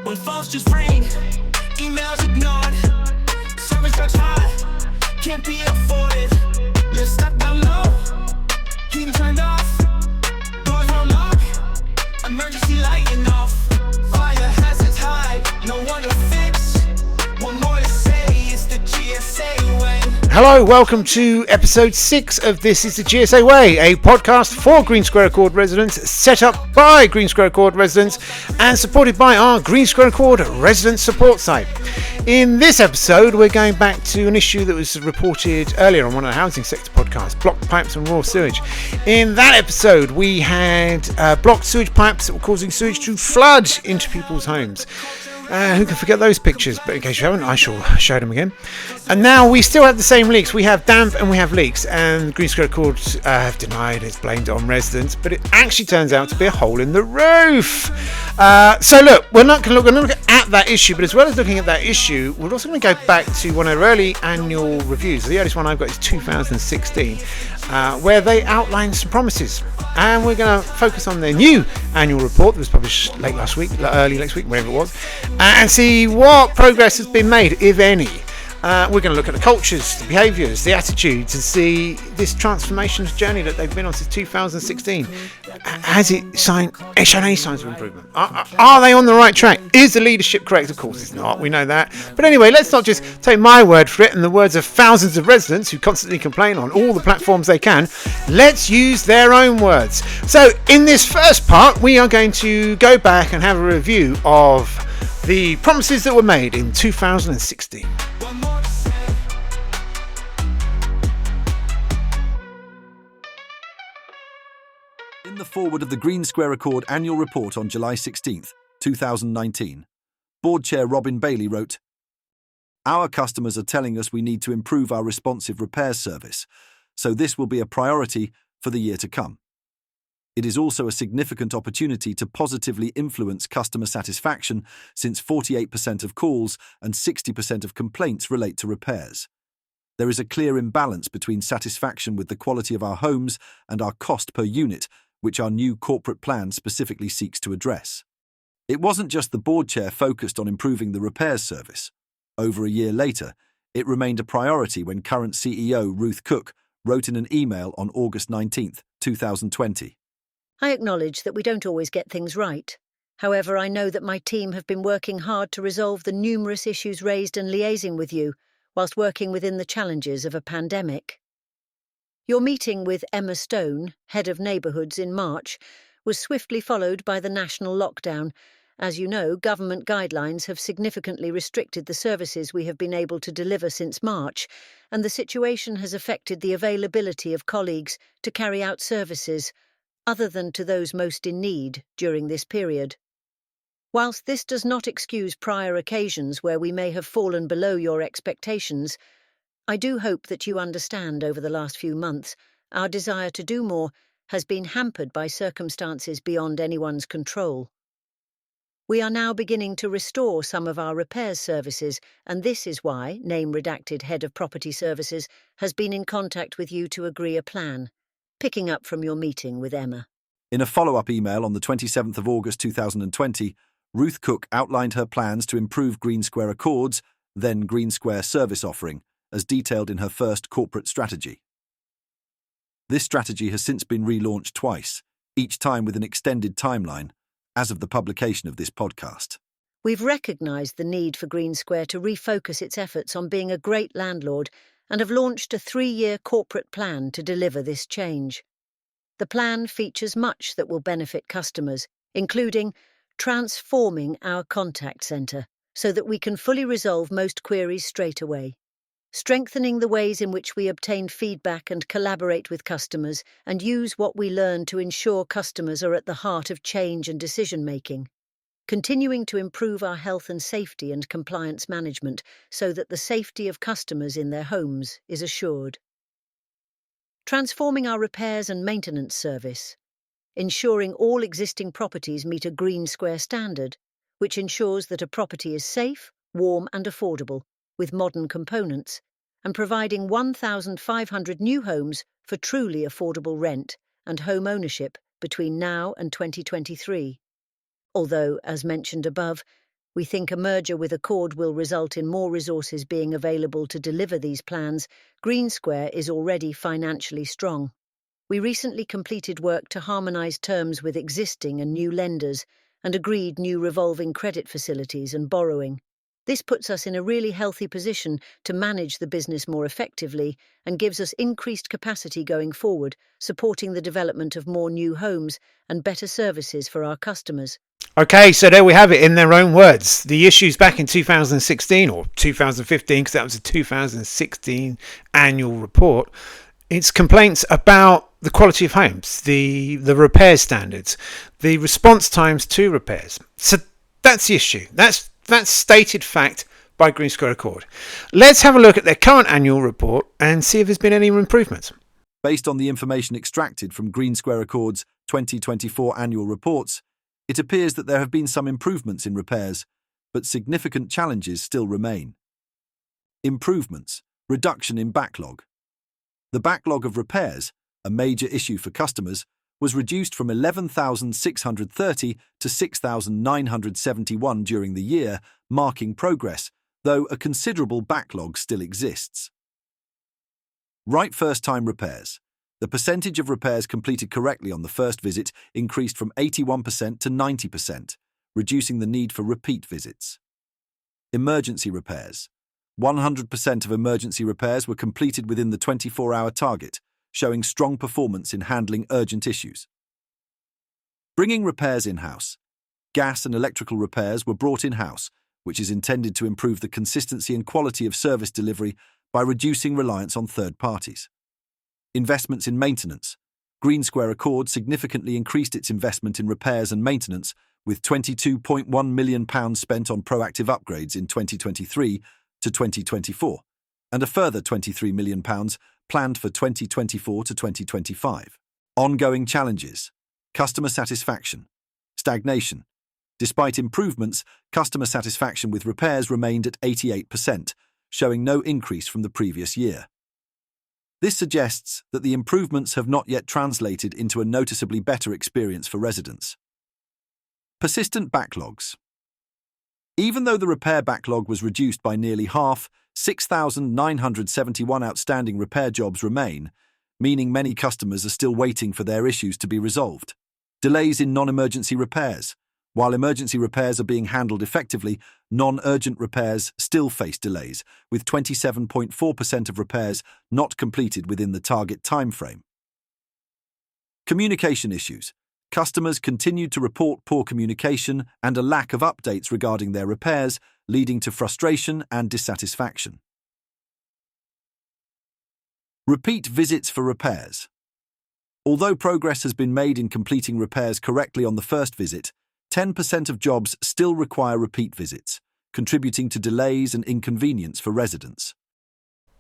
when phones just ring, emails ignored, service drugs high, can't be afforded. You're stuck down low, heat turned off, doors won't lock, emergency lighting off, fire hazards high, no one to fix. One more to say, it's the GSA Way. Hello, welcome to episode 6 of This is the GSA Way, a podcast for GreenSquareAccord residents, set up by GreenSquareAccord residents and supported by our GreenSquareAccord resident support site. In this episode, we're going back to an issue that was reported earlier on one of the housing sector podcasts, blocked pipes and raw sewage. In that episode, we had blocked sewage pipes that were causing sewage to flood into people's homes. Who can forget those pictures? But in case you haven't, I shall show them again. And now we still have the same leaks. We have damp and we have leaks. And GreenSquareAccord have denied it's blamed it on residents. But it actually turns out to be a hole in the roof. So look, we're not going to look at that issue. But as well as looking at that issue, we're also going to go back to one of our early annual reviews. The earliest one I've got is 2016, where they outlined some promises. And we're going to focus on their new annual report that was published early next week, wherever it was, and see what progress has been made, if any. We're going to look at the cultures, the behaviours, the attitudes, and see this transformations journey that they've been on since 2016. Has it shown any signs of improvement? Are they on the right track? Is the leadership correct? Of course it's not, we know that. But anyway, let's not just take my word for it and the words of thousands of residents who constantly complain on all the platforms they can. Let's use their own words. So in this first part, we are going to go back and have a review of the promises that were made in 2016. In the foreword of the GreenSquareAccord annual report on July 16th, 2019, Board Chair Robin Bailey wrote, "Our customers are telling us we need to improve our responsive repairs service, so this will be a priority for the year to come. It is also a significant opportunity to positively influence customer satisfaction since 48% of calls and 60% of complaints relate to repairs. There is a clear imbalance between satisfaction with the quality of our homes and our cost per unit, which our new corporate plan specifically seeks to address." It wasn't just the board chair focused on improving the repairs service. Over a year later, it remained a priority when current CEO Ruth Cook wrote in an email on August 19th, 2020. I acknowledge that we don't always get things right. However, I know that my team have been working hard to resolve the numerous issues raised and liaising with you, whilst working within the challenges of a pandemic. Your meeting with Emma Stone, Head of Neighbourhoods, in March was swiftly followed by the national lockdown. As you know, government guidelines have significantly restricted the services we have been able to deliver since March, and the situation has affected the availability of colleagues to carry out services other than to those most in need during this period. Whilst this does not excuse prior occasions where we may have fallen below your expectations, I do hope that you understand over the last few months our desire to do more has been hampered by circumstances beyond anyone's control. We are now beginning to restore some of our repairs services, and this is why name redacted Head of Property Services has been in contact with you to agree a plan, picking up from your meeting with Emma. In a follow-up email on the 27th of August 2020, Ruth Cook outlined her plans to improve GreenSquareAccord's, then GreenSquare service offering, as detailed in her first corporate strategy. This strategy has since been relaunched twice, each time with an extended timeline, as of the publication of this podcast. We've recognised the need for GreenSquare to refocus its efforts on being a great landlord and have launched a 3-year corporate plan to deliver this change. The plan features much that will benefit customers, including transforming our contact centre so that we can fully resolve most queries straight away, strengthening the ways in which we obtain feedback and collaborate with customers and use what we learn to ensure customers are at the heart of change and decision-making, continuing to improve our health and safety and compliance management so that the safety of customers in their homes is assured, transforming our repairs and maintenance service, ensuring all existing properties meet a GreenSquare standard, which ensures that a property is safe, warm and affordable, with modern components, and providing 1,500 new homes for truly affordable rent and home ownership between now and 2023. Although, as mentioned above, We think a merger with Accord will result in more resources being available to deliver these plans. GreenSquare is already financially strong. We recently completed work to harmonise terms with existing and new lenders and agreed new revolving credit facilities and borrowing. This puts us in a really healthy position to manage the business more effectively and gives us increased capacity going forward, supporting the development of more new homes and better services for our customers. Okay, so there we have it in their own words. The issues back in 2016 or 2015, because that was a 2016 annual report. It's complaints about the quality of homes, the repair standards, the response times to repairs. So that's the issue. That's stated fact by GreenSquareAccord. Let's have a look at their current annual report and see if there's been any improvements. Based on the information extracted from GreenSquareAccord's 2024 annual reports, it appears that there have been some improvements in repairs, but significant challenges still remain. Improvements: reduction in backlog. The backlog of repairs, a major issue for customers, was reduced from 11,630 to 6,971 during the year, marking progress, though a considerable backlog still exists. Right first-time repairs. The percentage of repairs completed correctly on the first visit increased from 81% to 90%, reducing the need for repeat visits. Emergency repairs. 100% of emergency repairs were completed within the 24-hour target, showing strong performance in handling urgent issues. Bringing repairs in-house. Gas and electrical repairs were brought in-house, which is intended to improve the consistency and quality of service delivery by reducing reliance on third parties. Investments in maintenance. GreenSquareAccord significantly increased its investment in repairs and maintenance, with £22.1 million spent on proactive upgrades in 2023 to 2024, and a further £23 million planned for 2024 to 2025. Ongoing challenges. Customer satisfaction. Stagnation. Despite improvements, customer satisfaction with repairs remained at 88%, showing no increase from the previous year. This suggests that the improvements have not yet translated into a noticeably better experience for residents. Persistent backlogs. Even though the repair backlog was reduced by nearly half, 6,971 outstanding repair jobs remain, meaning many customers are still waiting for their issues to be resolved. Delays in non-emergency repairs. While emergency repairs are being handled effectively, non-urgent repairs still face delays, with 27.4% of repairs not completed within the target timeframe. Communication issues. Customers continued to report poor communication and a lack of updates regarding their repairs, leading to frustration and dissatisfaction. Repeat visits for repairs. Although progress has been made in completing repairs correctly on the first visit, 10% of jobs still require repeat visits, contributing to delays and inconvenience for residents.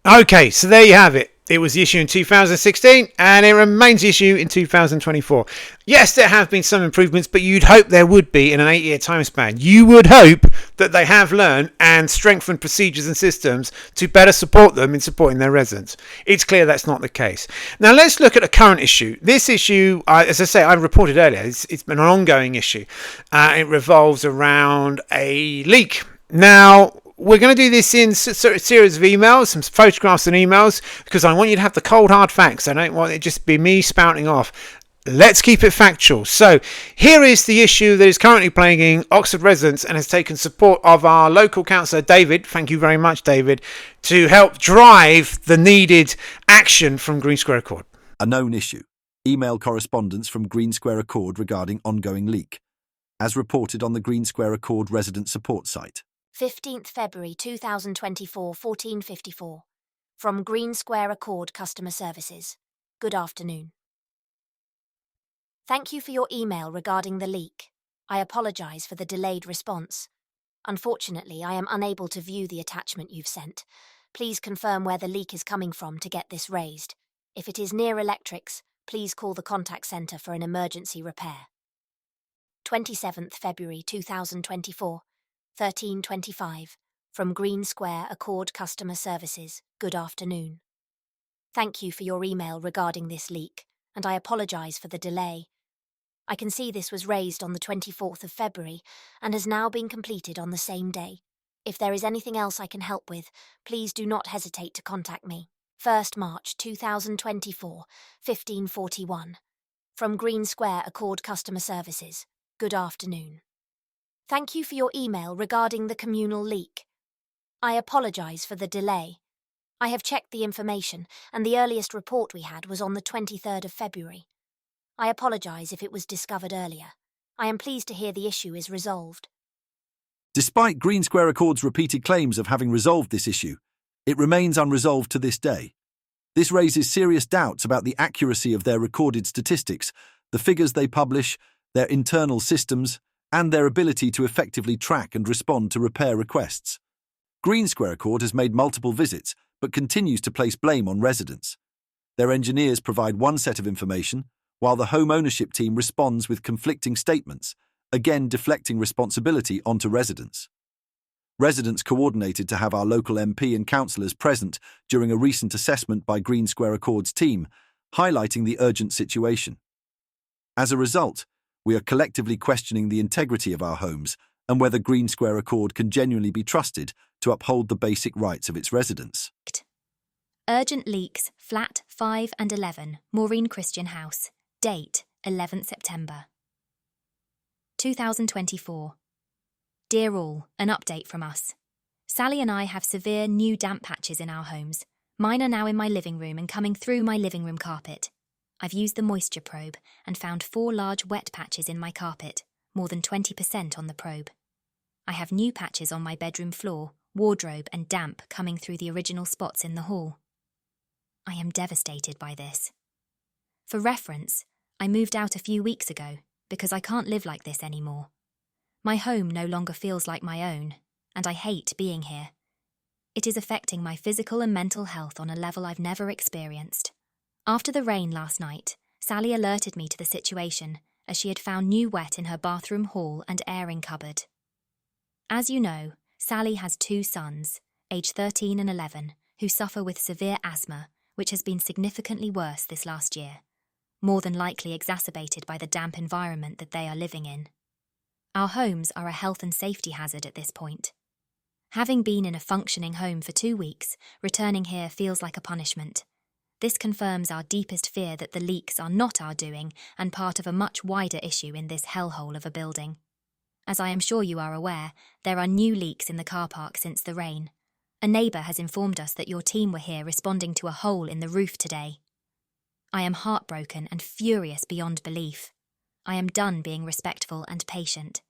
Okay, so there you have it. It was the issue in 2016 and it remains the issue in 2024. Yes, there have been some improvements, but you'd hope there would be in an 8-year time span. You would hope that they have learned and strengthened procedures and systems to better support them in supporting their residents. It's clear that's not the case. Now let's look at a current issue. This issue, as I say, I reported earlier, it's been an ongoing issue. It revolves around a leak. Now, we're going to do this in a series of emails, some photographs and emails, because I want you to have the cold hard facts. I don't want it just to be me spouting off. Let's keep it factual. So here is the issue that is currently plaguing Oxford residents and has taken support of our local councillor, David. Thank you very much, David, to help drive the needed action from GreenSquareAccord. A known issue. Email correspondence from GreenSquareAccord regarding ongoing leak, as reported on the GreenSquareAccord resident support site. 15th February 2024, 14:54. From GreenSquareAccord Customer Services. Good afternoon. Thank you for your email regarding the leak. I apologise for the delayed response. Unfortunately, I am unable to view the attachment you've sent. Please confirm where the leak is coming from to get this raised. If it is near electrics, please call the contact centre for an emergency repair. 27th February 2024. 13:25, from GreenSquareAccord Customer Services. Good afternoon. Thank you for your email regarding this leak, and I apologise for the delay. I can see this was raised on the 24th of February and has now been completed on the same day. If there is anything else I can help with, please do not hesitate to contact me. 1st March 2024, 15:41. From GreenSquareAccord Customer Services. Good afternoon. Thank you for your email regarding the communal leak. I apologise for the delay. I have checked the information, and the earliest report we had was on the 23rd of February. I apologise if it was discovered earlier. I am pleased to hear the issue is resolved. Despite GreenSquareAccord's repeated claims of having resolved this issue, it remains unresolved to this day. This raises serious doubts about the accuracy of their recorded statistics, the figures they publish, their internal systems, and their ability to effectively track and respond to repair requests. GreenSquareAccord has made multiple visits, but continues to place blame on residents. Their engineers provide one set of information, while the home ownership team responds with conflicting statements, again deflecting responsibility onto residents. Residents coordinated to have our local MP and councillors present during a recent assessment by GreenSquareAccord's team, highlighting the urgent situation. As a result, we are collectively questioning the integrity of our homes and whether GreenSquareAccord can genuinely be trusted to uphold the basic rights of its residents. Urgent leaks, flat 5 and 11, Maureen Christian House. Date, 11th September. 2024. Dear all, an update from us. Sally and I have severe new damp patches in our homes. Mine are now in my living room and coming through my living room carpet. I've used the moisture probe and found 4 large wet patches in my carpet, more than 20% on the probe. I have new patches on my bedroom floor, wardrobe and damp coming through the original spots in the hall. I am devastated by this. For reference, I moved out a few weeks ago because I can't live like this anymore. My home no longer feels like my own, and I hate being here. It is affecting my physical and mental health on a level I've never experienced. After the rain last night, Sally alerted me to the situation as she had found new wet in her bathroom hall and airing cupboard. As you know, Sally has 2 sons, aged 13 and 11, who suffer with severe asthma, which has been significantly worse this last year, more than likely exacerbated by the damp environment that they are living in. Our homes are a health and safety hazard at this point. Having been in a functioning home for 2 weeks, returning here feels like a punishment. This confirms our deepest fear that the leaks are not our doing and part of a much wider issue in this hellhole of a building. As I am sure you are aware, there are new leaks in the car park since the rain. A neighbour has informed us that your team were here responding to a hole in the roof today. I am heartbroken and furious beyond belief. I am done being respectful and patient.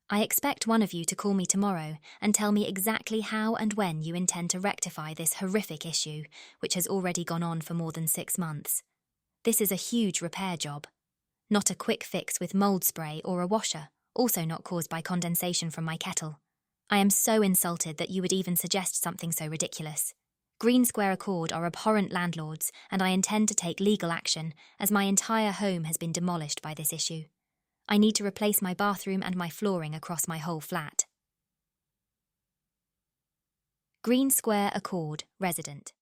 I expect one of you to call me tomorrow and tell me exactly how and when you intend to rectify this horrific issue, which has already gone on for more than 6 months. This is a huge repair job. Not a quick fix with mould spray or a washer, also not caused by condensation from my kettle. I am so insulted that you would even suggest something so ridiculous. GreenSquareAccord are abhorrent landlords, and I intend to take legal action, as my entire home has been demolished by this issue. I need to replace my bathroom and my flooring across my whole flat. GreenSquareAccord resident.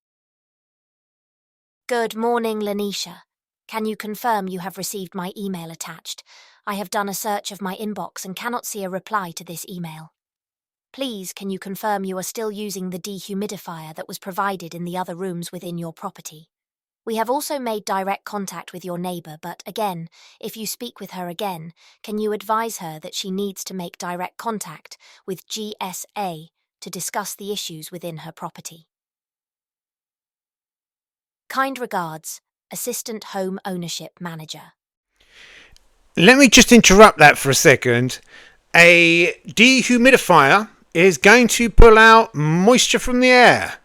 Good morning, Lanisha. Can you confirm you have received my email attached? I have done a search of my inbox and cannot see a reply to this email. Please, can you confirm you are still using the dehumidifier that was provided in the other rooms within your property? We have also made direct contact with your neighbour, but again, if you speak with her again, can you advise her that she needs to make direct contact with GSA to discuss the issues within her property? Kind regards, Assistant Home Ownership Manager. Let me just interrupt that for a second. A dehumidifier is going to pull out moisture from the air.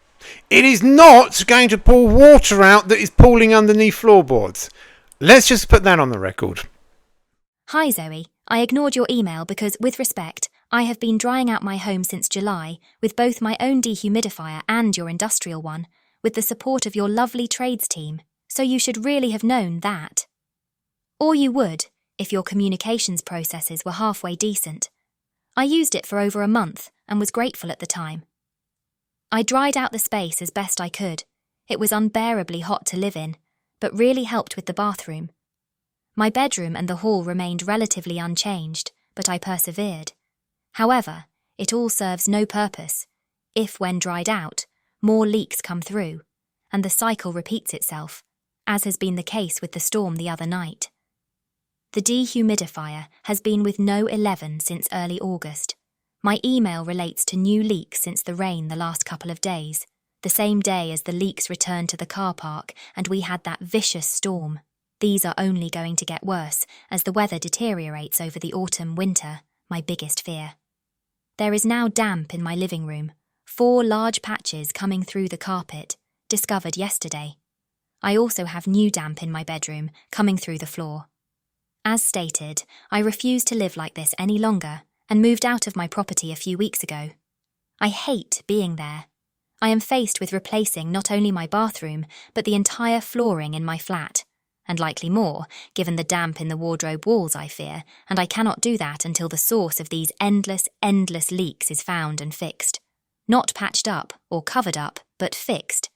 It is not going to pull water out that is pooling underneath floorboards. Let's just put that on the record. Hi Zoe, I ignored your email because, with respect, I have been drying out my home since July with both my own dehumidifier and your industrial one, with the support of your lovely trades team, so you should really have known that. Or you would, if your communications processes were halfway decent. I used it for over a month and was grateful at the time. I dried out the space as best I could. It was unbearably hot to live in, but really helped with the bathroom. My bedroom and the hall remained relatively unchanged, but I persevered. However, it all serves no purpose if, when dried out, more leaks come through, and the cycle repeats itself, as has been the case with the storm the other night. The dehumidifier has been with no 11 since early August. My email relates to new leaks since the rain the last couple of days, the same day as the leaks returned to the car park and we had that vicious storm. These are only going to get worse as the weather deteriorates over the autumn-winter, my biggest fear. There is now damp in my living room, 4 large patches coming through the carpet, discovered yesterday. I also have new damp in my bedroom, coming through the floor. As stated, I refuse to live like this any longer and moved out of my property a few weeks ago. I hate being there. I am faced with replacing not only my bathroom, but the entire flooring in my flat, and likely more, given the damp in the wardrobe walls, I fear, and I cannot do that until the source of these endless leaks is found and fixed. Not patched up or covered up, but fixed.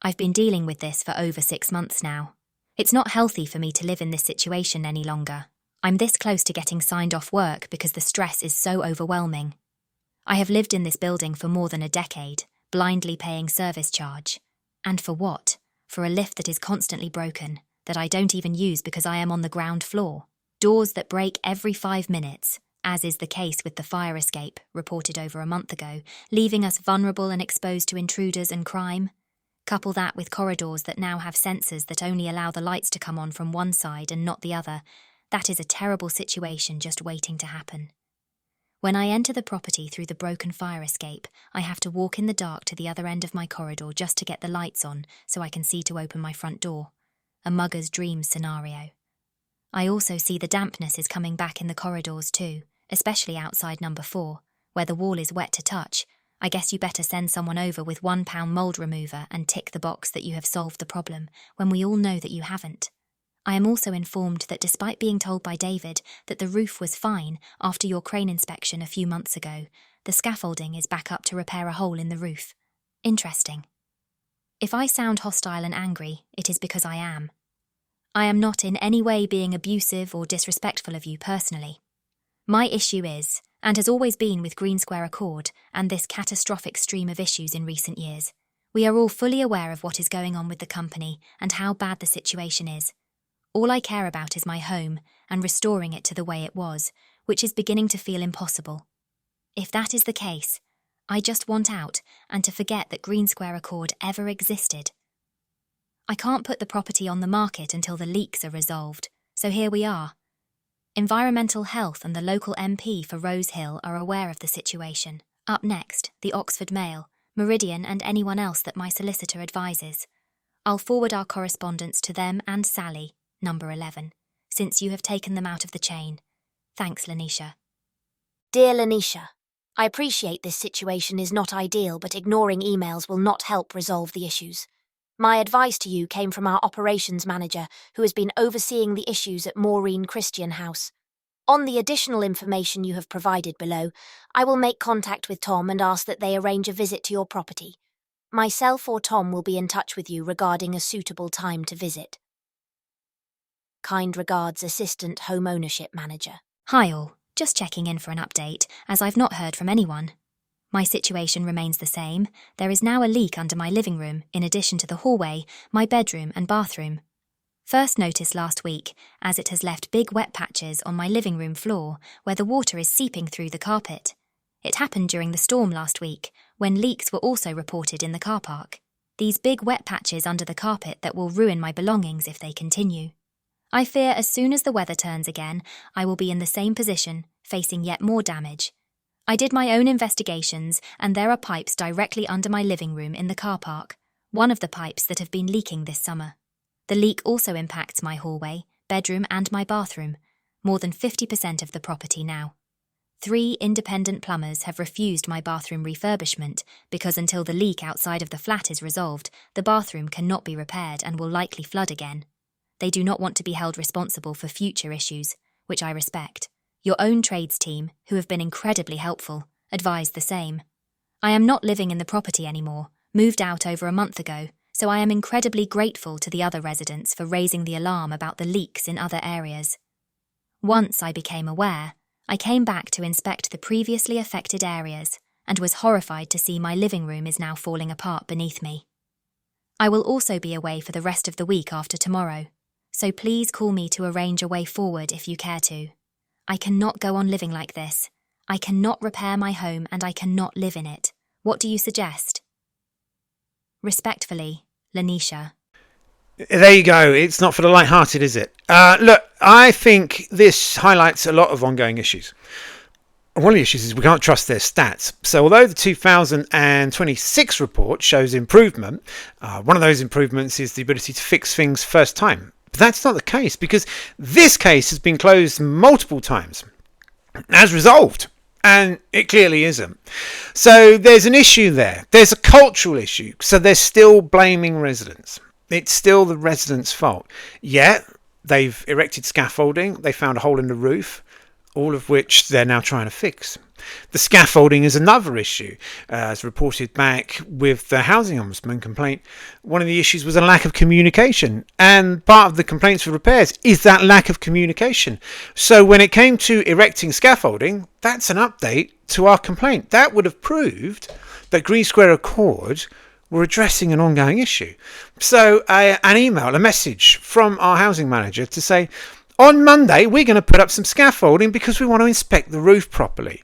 I've been dealing with this for over 6 months now. It's not healthy for me to live in this situation any longer. I'm this close to getting signed off work because the stress is so overwhelming. I have lived in this building for more than a decade, blindly paying service charge. And for what? For a lift that is constantly broken, that I don't even use because I am on the ground floor. Doors that break every 5 minutes, as is the case with the fire escape reported over a month ago, leaving us vulnerable and exposed to intruders and crime. Couple that with corridors that now have sensors that only allow the lights to come on from one side and not the other. That is a terrible situation just waiting to happen. When I enter the property through the broken fire escape, I have to walk in the dark to the other end of my corridor just to get the lights on so I can see to open my front door. A mugger's dream scenario. I also see the dampness is coming back in the corridors too, especially outside number 4, where the wall is wet to touch. I guess you better send someone over with £1 mould remover and tick the box that you have solved the problem, when we all know that you haven't. I am also informed that despite being told by David that the roof was fine after your crane inspection a few months ago, the scaffolding is back up to repair a hole in the roof. Interesting. If I sound hostile and angry, it is because I am. I am not in any way being abusive or disrespectful of you personally. My issue is, and has always been with GreenSquareAccord and this catastrophic stream of issues in recent years. We are all fully aware of what is going on with the company and how bad the situation is. All I care about is my home and restoring it to the way it was, which is beginning to feel impossible. If that is the case, I just want out and to forget that GreenSquareAccord ever existed. I can't put the property on the market until the leaks are resolved, so here we are. Environmental Health and the local MP for Rose Hill are aware of the situation. Up next, the Oxford Mail, Meridian and anyone else that my solicitor advises. I'll forward our correspondence to them and Sally, number 11, since you have taken them out of the chain. Thanks, Lanisha. Dear Lanisha, I appreciate this situation is not ideal, but ignoring emails will not help resolve the issues. My advice to you came from our operations manager, who has been overseeing the issues at Maureen Christian House. On the additional information you have provided below, I will make contact with Tom and ask that they arrange a visit to your property. Myself or Tom will be in touch with you regarding a suitable time to visit. Kind regards, Assistant Home Ownership Manager. Hi all, just checking in for an update, as I've not heard from anyone. My situation remains the same. There is now a leak under my living room, in addition to the hallway, my bedroom and bathroom. First noticed last week, as it has left big wet patches on my living room floor, where the water is seeping through the carpet. It happened during the storm last week, when leaks were also reported in the car park. These big wet patches under the carpet that will ruin my belongings if they continue. I fear as soon as the weather turns again, I will be in the same position, facing yet more damage. I did my own investigations, and there are pipes directly under my living room in the car park, one of the pipes that have been leaking this summer. The leak also impacts my hallway, bedroom and my bathroom, more than 50% of the property now. 3 independent plumbers have refused my bathroom refurbishment because until the leak outside of the flat is resolved, the bathroom cannot be repaired and will likely flood again. They do not want to be held responsible for future issues, which I respect. Your own trades team, who have been incredibly helpful, advised the same. I am not living in the property anymore, moved out over a month ago, so I am incredibly grateful to the other residents for raising the alarm about the leaks in other areas. Once I became aware, I came back to inspect the previously affected areas and was horrified to see my living room is now falling apart beneath me. I will also be away for the rest of the week after tomorrow, so please call me to arrange a way forward if you care to. I cannot go on living like this. I cannot repair my home and I cannot live in it. What do you suggest? Respectfully, Lanisha. There you go. It's not for the light-hearted, is it? Look, I think this highlights a lot of ongoing issues. One of the issues is we can't trust their stats. So although the 2026 report shows improvement, one of those improvements is the ability to fix things first time. But that's not the case, because this case has been closed multiple times as resolved, and it clearly isn't. So there's an issue there. There's a cultural issue. So they're still blaming residents. It's still the residents' fault. Yeah, they've erected scaffolding. They found a hole in the roof, all of which they're now trying to fix. The scaffolding is another issue. As reported back with the Housing Ombudsman complaint, one of the issues was a lack of communication. And part of the complaints for repairs is that lack of communication. So when it came to erecting scaffolding, that's an update to our complaint. That would have proved that GreenSquareAccord were addressing an ongoing issue. So an email, a message from our housing manager to say, on Monday, we're going to put up some scaffolding because we want to inspect the roof properly.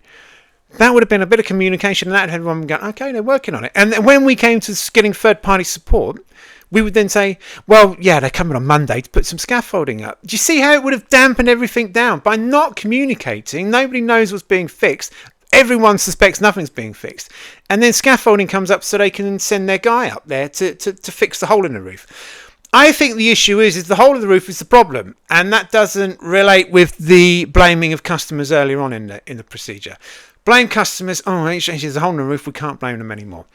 That would have been a bit of communication, and that had everyone going, okay, they're working on it. And then when we came to getting third-party support, we would then say, well, yeah, they're coming on Monday to put some scaffolding up. Do you see how it would have dampened everything down? By not communicating, nobody knows what's being fixed. Everyone suspects nothing's being fixed. And then scaffolding comes up so they can send their guy up there to fix the hole in the roof. I think the issue is the hole in the roof is the problem, and that doesn't relate with the blaming of customers earlier on in the procedure. Blame customers, there's a hole in the roof, we can't blame them anymore.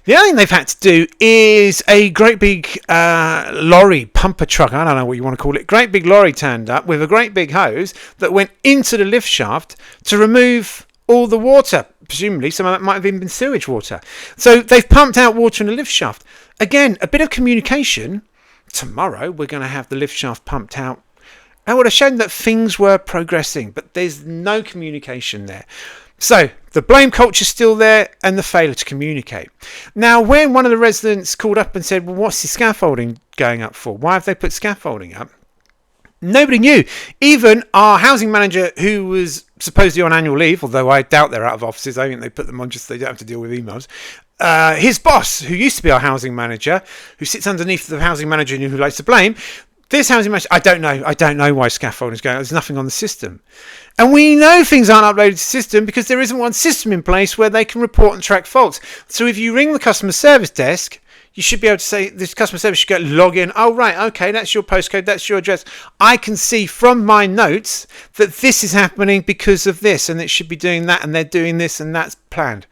The other thing they've had to do is a great big lorry, pumper truck, I don't know what you want to call it, great big lorry turned up with a great big hose that went into the lift shaft to remove all the water. Presumably some of that might have even been sewage water. So they've pumped out water in the lift shaft. Again, a bit of communication. Tomorrow we're going to have the lift shaft pumped out. I would have shown that things were progressing, but there's no communication there. So the blame culture is still there and the failure to communicate. Now, when one of the residents called up and said, well, what's the scaffolding going up for? Why have they put scaffolding up? Nobody knew. Even our housing manager, who was supposedly on annual leave, although I doubt they're out of offices, I think they put them on just so they don't have to deal with emails. His boss, who used to be our housing manager, who sits underneath the housing manager and who likes to blame, this housing manager, I don't know why scaffolding is going on. There's nothing on the system. And we know things aren't uploaded to the system because there isn't one system in place where they can report and track faults. So if you ring the customer service desk, you should be able to say, this customer service should go log in. Oh, right, okay, that's your postcode, that's your address. I can see from my notes that this is happening because of this, and it should be doing that, and they're doing this, and that's planned.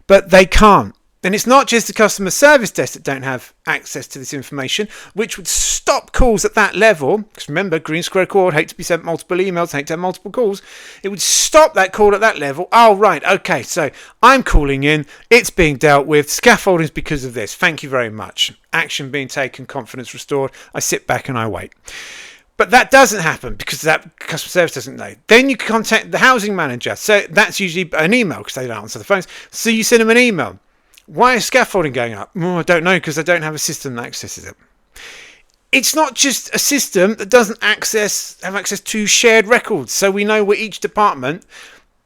But they can't. And it's not just the customer service desk that don't have access to this information, which would stop calls at that level. Because remember, GreenSquareAccord hate to be sent multiple emails, hate to have multiple calls. It would stop that call at that level. Oh, right, okay, so I'm calling in. It's being dealt with. Scaffolding is because of this. Thank you very much. Action being taken, confidence restored. I sit back and I wait. But that doesn't happen because that customer service doesn't know. Then you contact the housing manager. So that's usually an email because they don't answer the phones. So you send them an email. Why is scaffolding going up? I don't know because I don't have a system that accesses it. It's not just a system that doesn't have access to shared records. So we know what each department,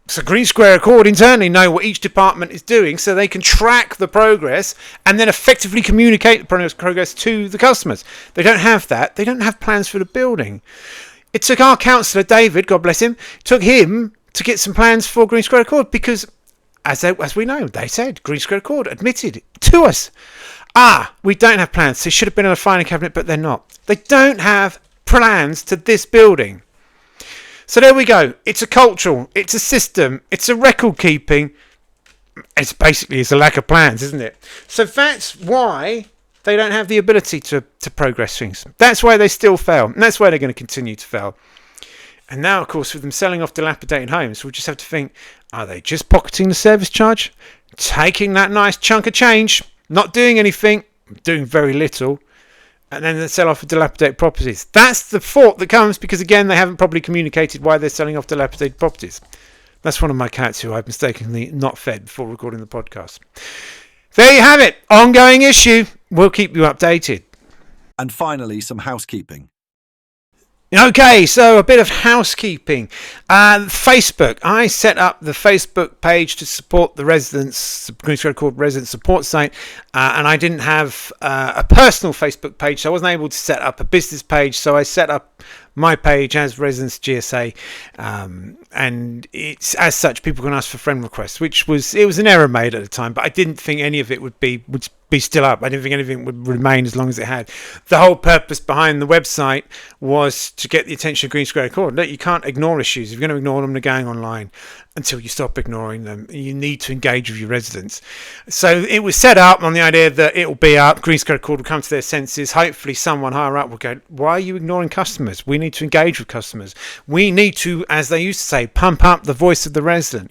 so GreenSquareAccord internally know what each department is doing so they can track the progress and then effectively communicate the progress to the customers. They don't have that. They don't have plans for the building. It took our councillor, David, God bless him, took him to get some plans for GreenSquareAccord because as we know, they said, GreenSquareAccord admitted to us, we don't have plans. They should have been in a filing cabinet, but they're not. They don't have plans to this building. So there we go. It's a cultural, it's a system, it's a record keeping. It's a lack of plans, isn't it? So that's why they don't have the ability to progress things. That's why they still fail. And that's why they're going to continue to fail. And now, of course, with them selling off dilapidated homes, we'll just have to think, are they just pocketing the service charge? Taking that nice chunk of change, not doing anything, doing very little, and then they sell off dilapidated properties. That's the thought that comes because, again, they haven't properly communicated why they're selling off dilapidated properties. That's one of my cats who I've mistakenly not fed before recording the podcast. There you have it. Ongoing issue. We'll keep you updated. And finally, some housekeeping. Okay, so a bit of housekeeping. Facebook. I set up the Facebook page to support the residents, GreenSquareAccord resident support site, and I didn't have a personal Facebook page, so I wasn't able to set up a business page, so I set up my page as Residents GSA, and it's as such people can ask for friend requests, which was an error made at the time, but I didn't think any of it would be still up. I didn't think anything would remain as long as it had. The whole purpose behind the website was to get the attention of GreenSquareAccord. Look, you can't ignore issues. If you're going to ignore them, they're going online until you stop ignoring them. You need to engage with your residents. So it was set up on the idea that it will be up. GreenSquareAccord will come to their senses. Hopefully someone higher up will go, why are you ignoring customers? We need to engage with customers. We need to, as they used to say, pump up the voice of the resident.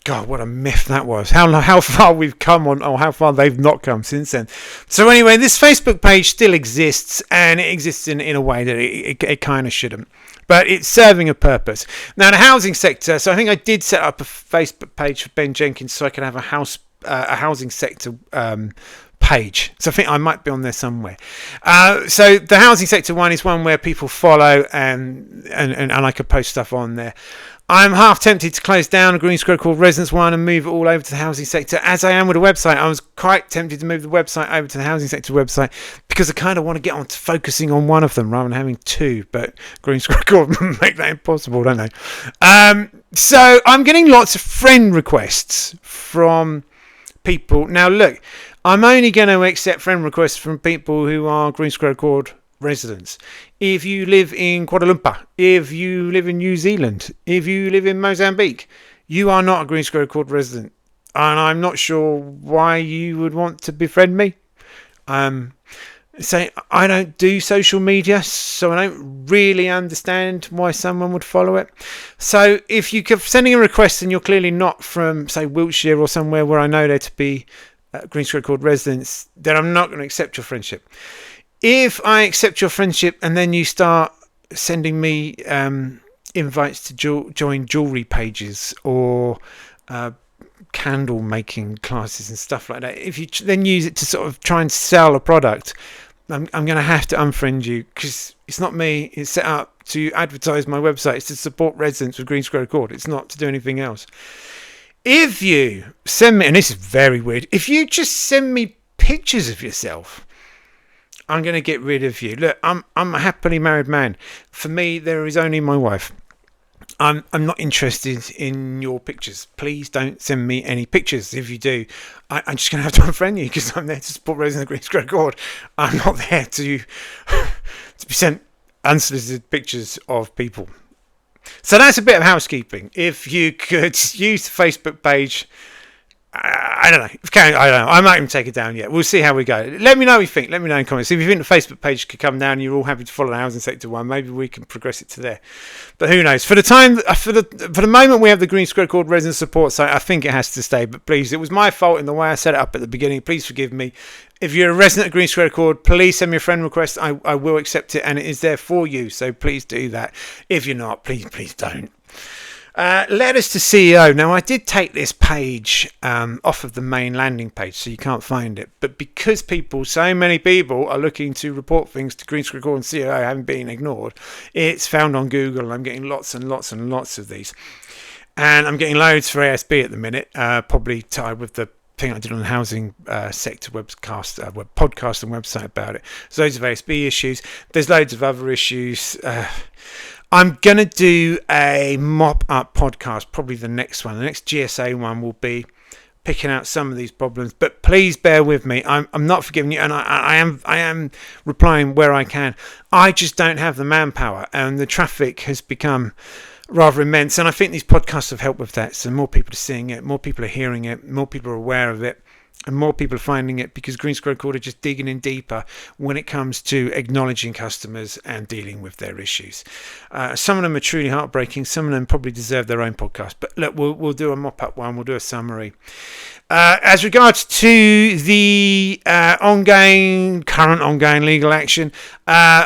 God, what a myth that was. How far we've come on, or how far they've not come since then. So anyway, this Facebook page still exists, and it exists in a way that it kind of shouldn't. But it's serving a purpose. Now, the housing sector, so I think I did set up a Facebook page for Ben Jenkins so I could have a housing sector page. So I think I might be on there somewhere. So the housing sector one is one where people follow and I could post stuff on there. I'm half tempted to close down a GreenSquareAccord Residents one and move it all over to the housing sector, as I am with the website. I was quite tempted to move the website over to the housing sector website because I kind of want to get on to focusing on one of them rather than having two, but GreenSquareAccord make that impossible, don't they? So I'm getting lots of friend requests from people. Now, look, I'm only going to accept friend requests from people who are GreenSquareAccord residents. If you live in Kuala Lumpur, if you live in New Zealand, if you live in Mozambique, you are not a GreenSquareAccord resident, and I'm not sure why you would want to befriend me. So I don't do social media, so I don't really understand why someone would follow it. So if you're sending a request and you're clearly not from, say, Wiltshire or somewhere where I know there to be GreenSquareAccord residents, then I'm not going to accept your friendship. If I accept your friendship and then you start sending me invites to join jewellery pages or candle making classes and stuff like that, if you then use it to sort of try and sell a product, I'm going to have to unfriend you, because it's not me. It's set up to advertise my website. It's to support residents with GreenSquareAccord. It's not to do anything else. If you send me, and this is very weird, if you just send me pictures of yourself, I'm going to get rid of you. Look, I'm a happily married man. For me, there is only my wife. I'm not interested in your pictures. Please don't send me any pictures. If you do, I'm just going to have to unfriend you, because I'm there to support residents of GreenSquareAccord. I'm not there to be sent unsolicited pictures of people. So that's a bit of housekeeping. If you could use the Facebook page, I don't know. I don't know. I might even take it down yet. We'll see how we go. Let me know what you think. Let me know in comments. If you think the Facebook page could come down and you're all happy to follow the housing sector one, maybe we can progress it to there. But who knows? For the moment we have the GreenSquareAccord resident support site, I think it has to stay. But please, it was my fault in the way I set it up at the beginning. Please forgive me. If you're a resident of GreenSquareAccord, please send me a friend request. I will accept it, and it is there for you. So please do that. If you're not, please don't. Letters to CEO. Now, I did take this page off of the main landing page, so you can't find it. But because so many people are looking to report things to GreenSquareAccord and CEO having been ignored, it's found on Google, and I'm getting lots and lots and lots of these. And I'm getting loads for ASB at the minute, probably tied with the thing I did on the housing sector web podcast and website about it. So loads of ASB issues. There's loads of other issues. I'm going to do a mop-up podcast, probably the next one. The next GSA one will be picking out some of these problems. But please bear with me. I'm not forgiving you, and I am replying where I can. I just don't have the manpower, and the traffic has become rather immense. And I think these podcasts have helped with that. So more people are seeing it, more people are hearing it, more people are aware of it. And more people are finding it because GreenSquareAccord are just digging in deeper when it comes to acknowledging customers and dealing with their issues. Some of them are truly heartbreaking. Some of them probably deserve their own podcast. But look, we'll do a mop-up one. We'll do a summary. As regards to the current ongoing legal action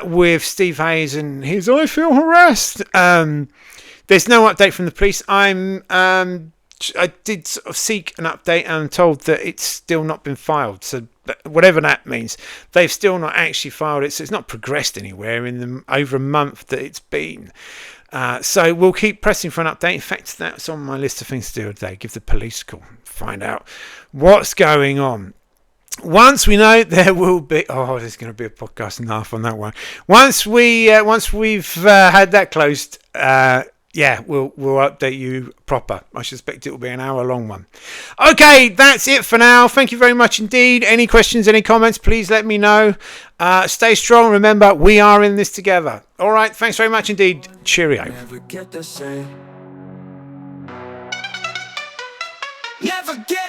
with Steve Hayes and his I feel harassed, there's no update from the police. I did sort of seek an update and I'm told that it's still not been filed. So whatever that means, they've still not actually filed it. So it's not progressed anywhere in the over a month that it's been. So we'll keep pressing for an update. In fact, that's on my list of things to do today. Give the police a call, find out what's going on. Once we know, there will be. Oh, there's going to be a podcast and a half on that one. Once we've had that closed, we'll update you proper. I suspect it will be an hour-long one. Okay, that's it for now. Thank you very much indeed. Any questions, any comments, please let me know. Stay strong. Remember, we are in this together. All right, thanks very much indeed. Cheerio. Never get the same. Never get